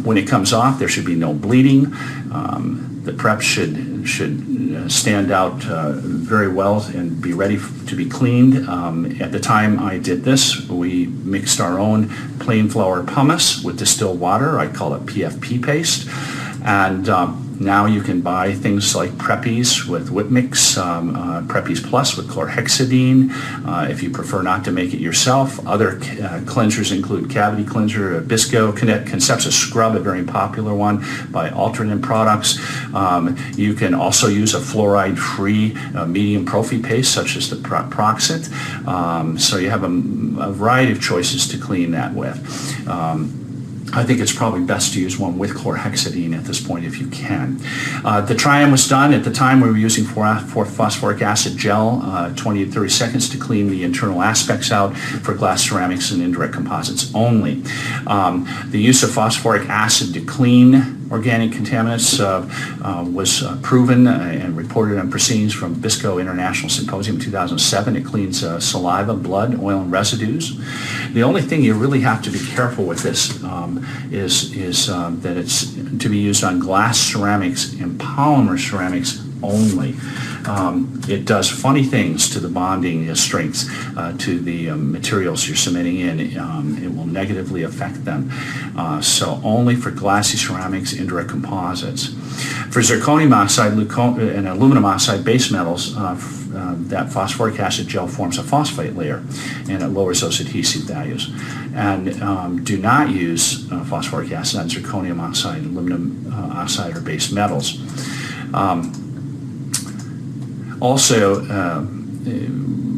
When it comes off, there should be no bleeding. The prep should stand out very well and be ready to be cleaned. At the time I did this, we mixed our own plain flour pumice with distilled water. I call it PFP paste. And Now you can buy things like Preppies with Whitmix, Preppies Plus with chlorhexidine, if you prefer not to make it yourself. Other cleansers include Cavity Cleanser, Bisco, Concepta Scrub, a very popular one by Alternate Products. You can also use a fluoride-free medium prophy paste, such as the Proxit. So you have a variety of choices to clean that with. I think it's probably best to use one with chlorhexidine at this point if you can. The trial was done. At the time, we were using phosphoric acid gel, 20 to 30 seconds to clean the internal aspects out for glass ceramics and indirect composites only. The use of phosphoric acid to clean organic contaminants was proven and reported on proceedings from Bisco International Symposium in 2007. It cleans saliva, blood, oil, and residues. The only thing you really have to be careful with this is that it's to be used on glass ceramics and polymer ceramics only. It does funny things to the bonding strengths to the materials you're submitting in. It will negatively affect them. So only for glassy ceramics, indirect composites. For zirconium oxide and aluminum oxide base metals, that phosphoric acid gel forms a phosphate layer and it lowers those adhesive values. And do not use phosphoric acid on zirconium oxide, aluminum oxide, or base metals. Also,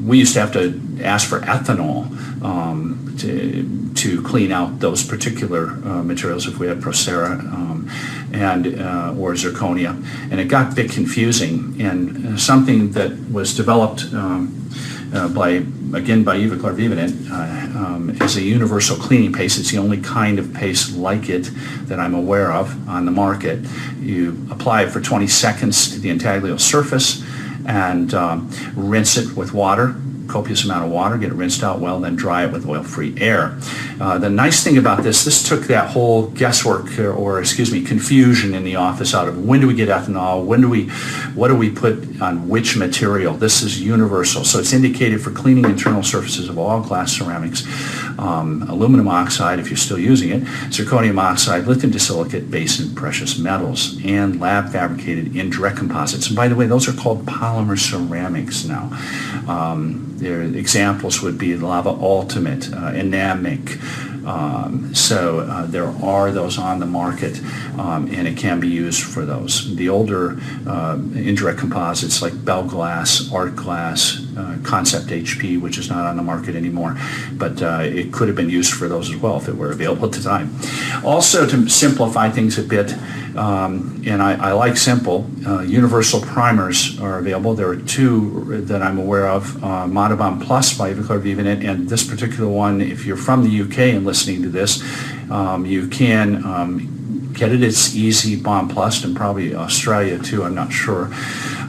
we used to have to ask for ethanol to clean out those particular materials if we had Procera or zirconia, and it got a bit confusing. And something that was developed by Ivoclar Vivadent is a universal cleaning paste. It's the only kind of paste like it that I'm aware of on the market. You apply it for 20 seconds to the intaglio surface and rinse it with water, copious amount of water, get it rinsed out well, then dry it with oil-free air. The nice thing about this took that whole guesswork confusion in the office out of when do we get ethanol, what do we put on which material. This is universal, so it's indicated for cleaning internal surfaces of all glass ceramics, aluminum oxide if you're still using it, zirconium oxide, lithium disilicate, base and precious metals, and lab fabricated indirect composites. And by the way, those are called polymer ceramics now. Their examples would be Lava Ultimate, Enamic. So there are those on the market, and it can be used for those. The older indirect composites like Bell Glass, Art Glass, Concept HP, which is not on the market anymore, but it could have been used for those as well if it were available at the time. Also, to simplify things a bit, and I like simple, universal primers are available. There are two that I'm aware of, Monobond Plus by Ivoclar Vivadent, and this particular one, if you're from the UK and listening to this, you can get it. It's easy Bond Plus, and probably Australia too, I'm not sure.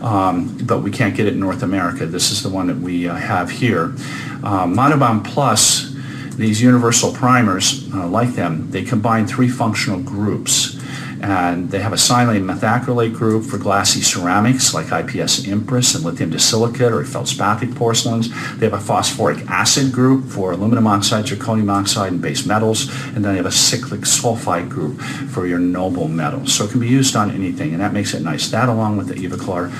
But we can't get it in North America. This is the one that we have here. Monobond Plus, these universal primers, like them, they combine three functional groups. And they have a silane methacrylate group for glassy ceramics like IPS Impress and lithium disilicate or feldspathic porcelains. They have a phosphoric acid group for aluminum oxide, zirconium oxide, and base metals. And then they have a cyclic sulfide group for your noble metals. So it can be used on anything, and that makes it nice. That, along with the Ivoclar,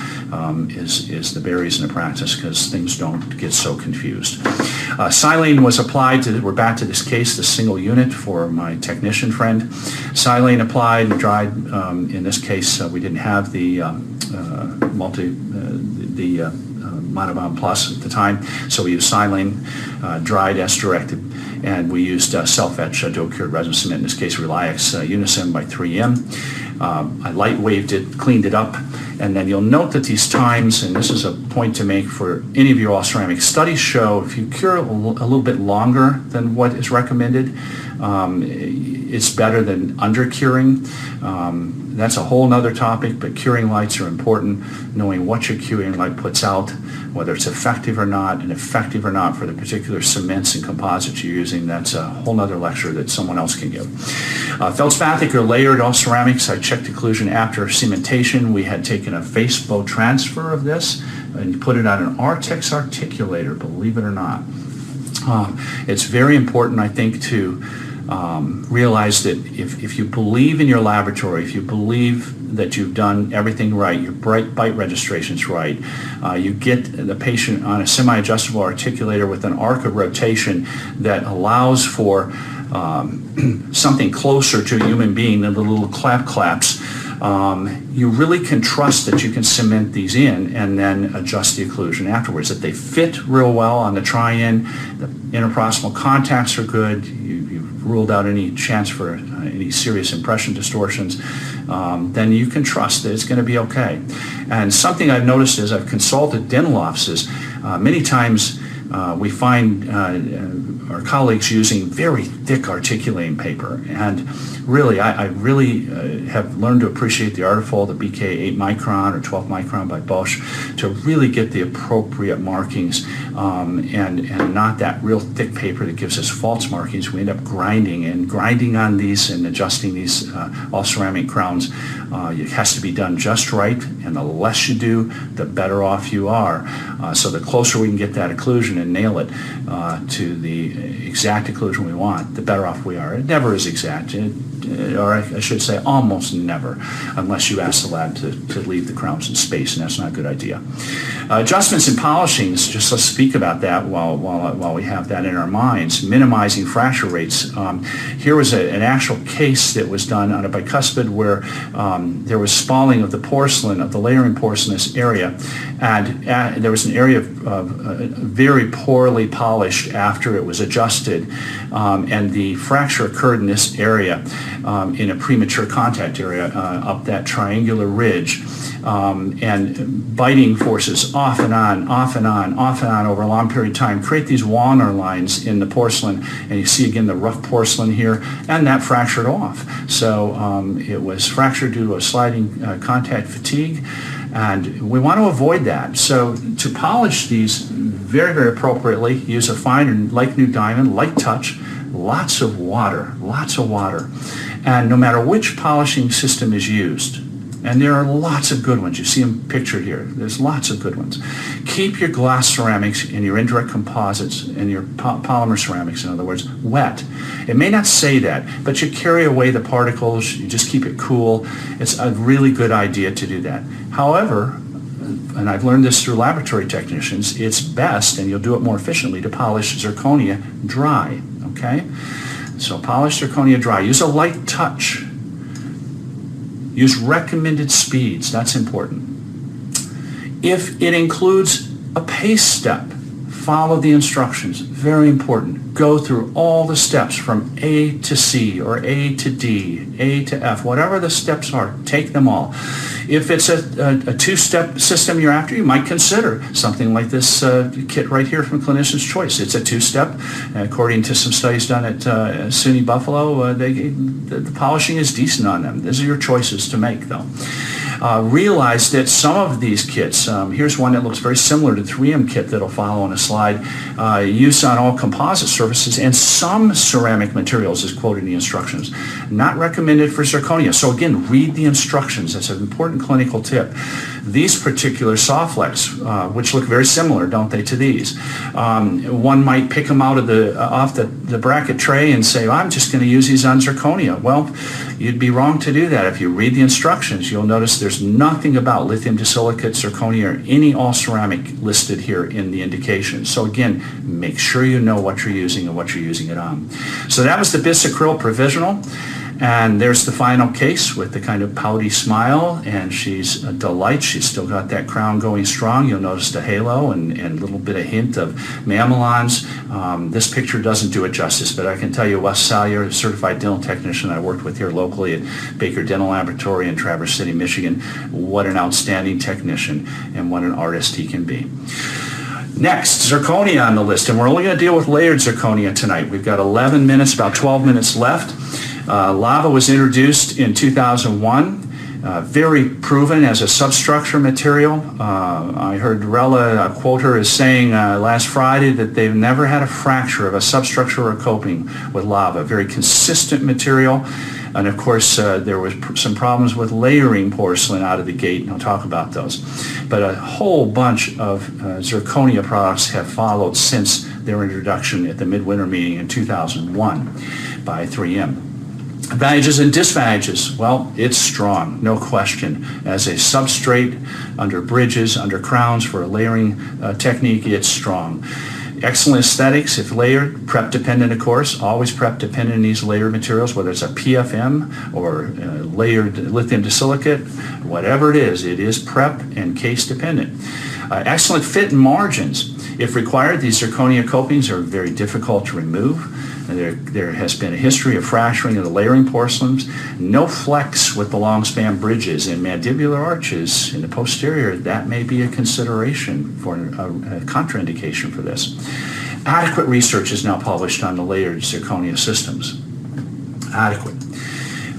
is the berries in the practice, because things don't get so confused. Silane was applied to, we're back to this case, the single unit for my technician friend. Silane applied and dried. In this case, we didn't have the Monobond Plus at the time, so we used silane, dried as directed, and we used self-etch dough-cured resin cement, in this case Reliax Unicem by 3M. I light waved it, cleaned it up, and then you'll note that these times, and this is a point to make for any of your all ceramic studies, show if you cure a little bit longer than what is recommended, it's better than under curing. That's a whole nother topic, but curing lights are important. Knowing what your curing light puts out, whether it's effective or not, and effective or not for the particular cements and composites you're using, that's a whole nother lecture that someone else can give. Feldspathic or layered all ceramics, I checked occlusion after cementation. We had taken a face bow transfer of this and put it on an Artex articulator, believe it or not. It's very important, I think, to realize that if you believe in your laboratory, if you believe that you've done everything right, your bite registration's right, you get the patient on a semi-adjustable articulator with an arc of rotation that allows for something closer to a human being than the little claps, you really can trust that you can cement these in and then adjust the occlusion afterwards. That they fit real well on the try-in, the interproximal contacts are good, you've ruled out any chance for any serious impression distortions, then you can trust that it's going to be okay. And something I've noticed as I've consulted dental offices, many times we find our colleagues using very thick articulating paper, and really, I really have learned to appreciate the Artifold, the BK 8 micron or 12 micron by Bosch, to really get the appropriate markings and not that real thick paper that gives us false markings. We end up grinding on these and adjusting these all ceramic crowns. It has to be done just right, and the less you do, the better off you are. So the closer we can get that occlusion and nail it to the exact occlusion we want, the better off we are. It never is exact, or I should say almost never, unless you ask the lab to leave the crowns in space, and that's not a good idea. Adjustments and polishings, just let's speak about that while we have that in our minds. Minimizing fracture rates. Here was an actual case that was done on a bicuspid where there was spalling of the porcelain, of the layering porcelainous area, and there was an area of very poorly polished after it was adjusted, and the fracture occurred in this area, in a premature contact area up that triangular ridge, and biting forces off and on over a long period of time create these walnut lines in the porcelain, and you see again the rough porcelain here, and that fractured off. So it was fractured due to a sliding contact fatigue, and we want to avoid that. So to polish these very, very appropriately, use a fine and like new diamond, light touch, lots of water. And no matter which polishing system is used, and there are lots of good ones. You see them pictured here. There's lots of good ones. Keep your glass ceramics and your indirect composites and your polymer ceramics, in other words, wet. It may not say that, but you carry away the particles. You just keep it cool. It's a really good idea to do that. However, and I've learned this through laboratory technicians, it's best, and you'll do it more efficiently, to polish zirconia dry, okay? So polish zirconia dry. Use a light touch. Use recommended speeds. That's important. If it includes a pace step, follow the instructions. Very important. Go through all the steps from A to C or A to D, A to F, whatever the steps are, take them all. If it's a two-step system you're after, you might consider something like this kit right here from Clinician's Choice. It's a two-step. According to some studies done at SUNY Buffalo, the polishing is decent on them. These are your choices to make, though. Realize that some of these kits, here's one that looks very similar to the 3M kit that'll follow on a slide, use on all composite surfaces and some ceramic materials is quoted in the instructions. Not recommended for zirconia. So again, read the instructions. That's an important clinical tip. These particular Soflex, which look very similar, don't they, to these? One might pick them out of off the bracket tray and say, well, I'm just going to use these on zirconia. Well, you'd be wrong to do that. If you read the instructions, you'll notice there's nothing about lithium disilicate, zirconia, or any all-ceramic listed here in the indications. So again, make sure you know what you're using and what you're using it on. So that was the Bisacryl Provisional. And there's the final case with the kind of pouty smile, and she's a delight. She's still got that crown going strong. You'll notice the halo and a little bit of hint of mamelons. This picture doesn't do it justice, but I can tell you Wes Salyer, a certified dental technician I worked with here locally at Baker Dental Laboratory in Traverse City, Michigan, what an outstanding technician and what an artist he can be. Next, zirconia on the list, and we're only going to deal with layered zirconia tonight. We've got 11 minutes, about 12 minutes left. Lava was introduced in 2001, very proven as a substructure material. I heard Rella quote her as saying last Friday that they've never had a fracture of a substructure or a coping with lava. Very consistent material. And of course, there was some problems with layering porcelain out of the gate, and I'll talk about those. But a whole bunch of zirconia products have followed since their introduction at the Midwinter meeting in 2001 by 3M. Advantages and disadvantages. Well, it's strong, no question. As a substrate under bridges, under crowns for a layering technique, it's strong. Excellent aesthetics if layered, prep dependent of course, always prep dependent in these layered materials, whether it's a PFM or layered lithium disilicate, whatever it is prep and case dependent. Excellent fit and margins. If required, these zirconia copings are very difficult to remove. There has been a history of fracturing of the layering porcelains. No flex with the long span bridges and mandibular arches in the posterior. That may be a consideration for a contraindication for this. Adequate research is now published on the layered zirconia systems. Adequate.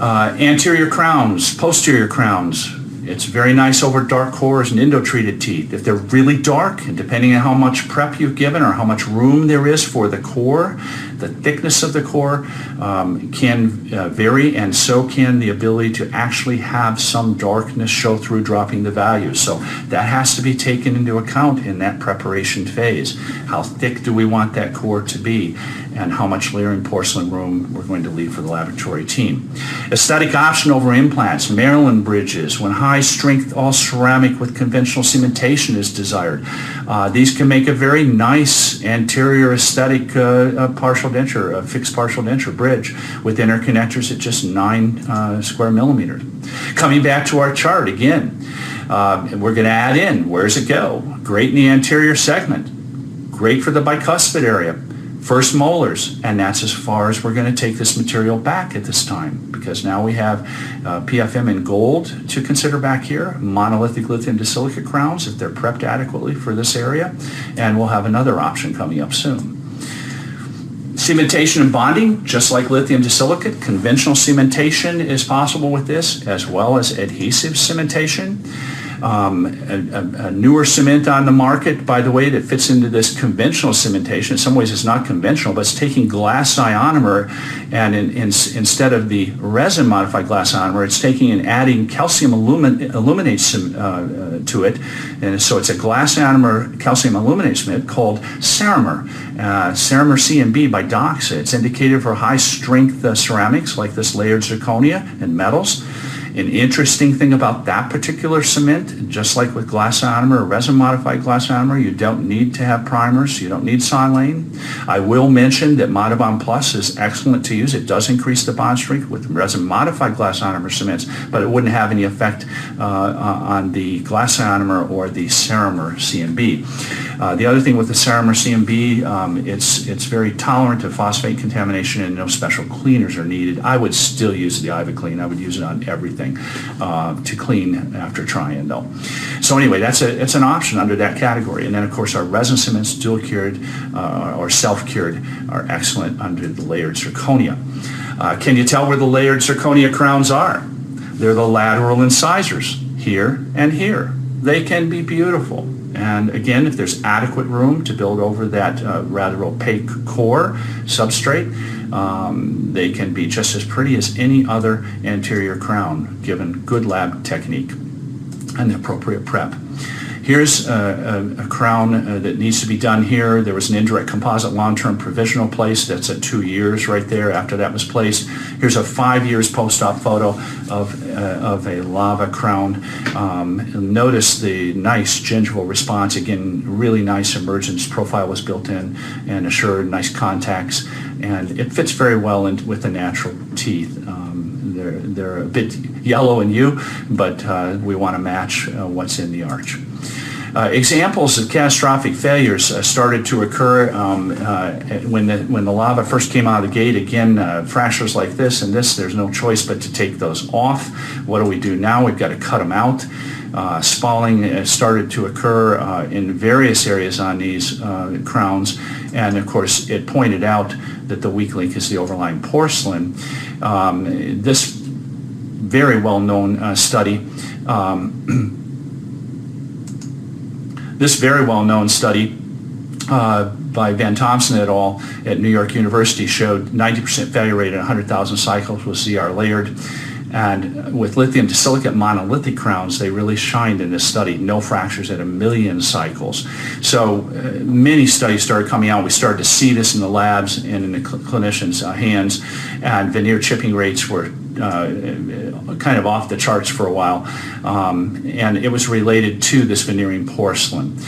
Anterior crowns, posterior crowns. It's very nice over dark cores and endo-treated teeth. If they're really dark, and depending on how much prep you've given or how much room there is for the core, the thickness of the core can vary, and so can the ability to actually have some darkness show through dropping the values. So that has to be taken into account in that preparation phase. How thick do we want that core to be, and how much layering porcelain room we're going to leave for the laboratory team. Aesthetic option over implants, Maryland bridges, when high strength all ceramic with conventional cementation is desired. These can make a very nice anterior aesthetic partial denture, a fixed partial denture bridge with interconnectors at just 9 square millimeters. Coming back to our chart again, we're going to add in, where's it go? Great in the anterior segment, great for the bicuspid area, first molars, and that's as far as we're going to take this material back at this time, because now we have PFM in gold to consider back here, monolithic lithium disilicate crowns if they're prepped adequately for this area, and we'll have another option coming up soon. Cementation and bonding, just like lithium disilicate, conventional cementation is possible with this, as well as adhesive cementation. A newer cement on the market, by the way, that fits into this conventional cementation. In some ways it's not conventional, but it's taking glass ionomer, and instead of the resin modified glass ionomer, it's taking and adding calcium aluminate to it, and so it's a glass ionomer calcium aluminate cement called Ceramer. Ceramer CMB by Doxa. It's indicated for high strength ceramics like this layered zirconia and metals. An interesting thing about that particular cement, just like with glass ionomer or resin modified glass ionomer, you don't need to have primers, you don't need silane. I will mention that Modibond Plus is excellent to use. It does increase the bond strength with resin modified glass ionomer cements, but it wouldn't have any effect on the glass ionomer or the Ceramer CMB. The other thing with the Ceramer CMB, it's very tolerant to phosphate contamination and no special cleaners are needed. I would still use the IvaClean. I would use it on everything to clean after trying though. So anyway, it's an option under that category. And then of course our resin cements, dual cured or self-cured, are excellent under the layered zirconia. Can you tell where the layered zirconia crowns are? They're the lateral incisors, here and here. They can be beautiful. And again, if there's adequate room to build over that rather opaque core substrate, they can be just as pretty as any other anterior crown, given good lab technique and the appropriate prep. Here's a crown that needs to be done here. There was an indirect composite long-term provisional place. That's at 2 years right there after that was placed. Here's a 5 years post-op photo of a lava crown. Notice the nice gingival response. Again, really nice emergence profile was built in and assured, nice contacts. And it fits very well with the natural teeth. They're a bit yellow in you, but we want to match what's in the arch. Examples of catastrophic failures started to occur when the lava first came out of the gate. Again, fractures like this and this, there's no choice but to take those off. What do we do now? We've got to cut them out. Spalling started to occur in various areas on these crowns, and of course it pointed out that the weak link is the overlying porcelain. This very well-known study by Van Thompson et al. At New York University showed 90% failure rate at 100,000 cycles with ZR layered. And with lithium disilicate monolithic crowns, they really shined in this study. No fractures at 1 million cycles. So many studies started coming out. We started to see this in the labs and in the clinicians' hands. And veneer chipping rates were kind of off the charts for a while. And it was related to this veneering porcelain.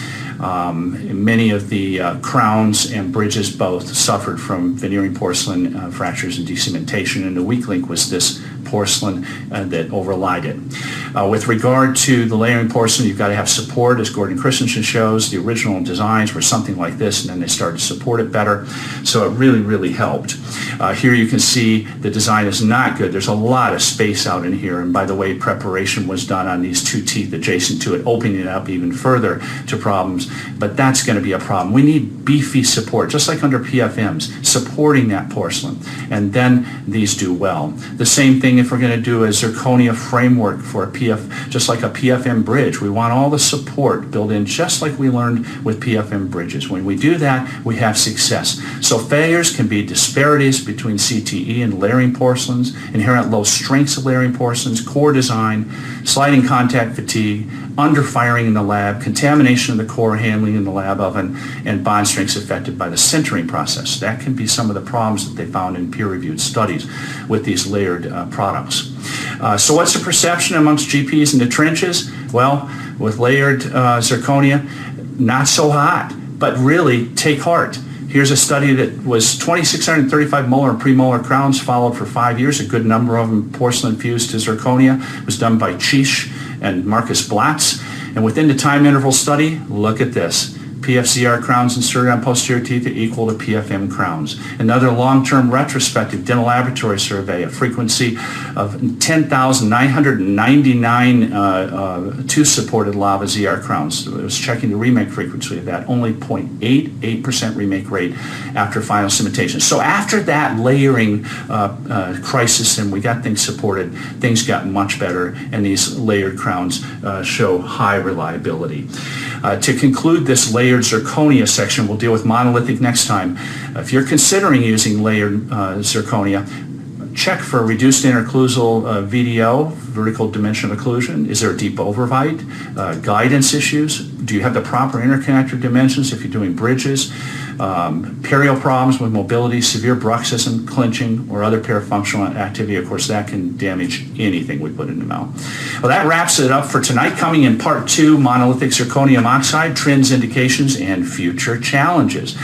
Many of the crowns and bridges both suffered from veneering porcelain fractures and decementation, and the weak link was this porcelain that overlied it. With regard to the layering porcelain, you've got to have support, as Gordon Christensen shows. The original designs were something like this, and then they started to support it better. So it really, really helped. Here you can see the design is not good. There's a lot of space out in here, and by the way, preparation was done on these two teeth adjacent to it, opening it up even further to problems. But that's going to be a problem. We need beefy support, just like under PFMs, supporting that porcelain, and then these do well. The same thing if we're going to do a zirconia framework for a PF, just like a PFM bridge. We want all the support built in, just like we learned with PFM bridges. When we do that, we have success. So failures can be disparities between CTE and layering porcelains, inherent low strengths of layering porcelains, core design, sliding contact fatigue, underfiring in the lab, contamination of the core handling in the lab oven, and bond strengths affected by the sintering process. That can be some of the problems that they found in peer-reviewed studies with these layered products. So what's the perception amongst GPs in the trenches? Well, with layered zirconia, not so hot, but really take heart. Here's a study that was 2,635 molar and premolar crowns followed for 5 years. A good number of them porcelain fused to zirconia. It was done by Chish and Marcus Blatz. And within the time interval study, look at this. PFZR crowns inserted on posterior teeth are equal to PFM crowns. Another long-term retrospective dental laboratory survey, a frequency of 10,999 tooth-supported lava ZR crowns. It was checking the remake frequency of that, only 0.88% remake rate after final cementation. So after that layering crisis and we got things supported, things got much better, and these layered crowns show high reliability. To conclude this layered zirconia section, we'll deal with monolithic next time. If you're considering using layered zirconia, check for reduced interocclusal VDO, vertical dimension of occlusion. Is there a deep overbite? Guidance issues? Do you have the proper interconnector dimensions if you're doing bridges? Perial problems with mobility, severe bruxism, clinching, or other parafunctional activity. Of course, that can damage anything we put in the mouth. Well, that wraps it up for tonight. Coming in part 2, monolithic zirconium oxide, trends, indications, and future challenges.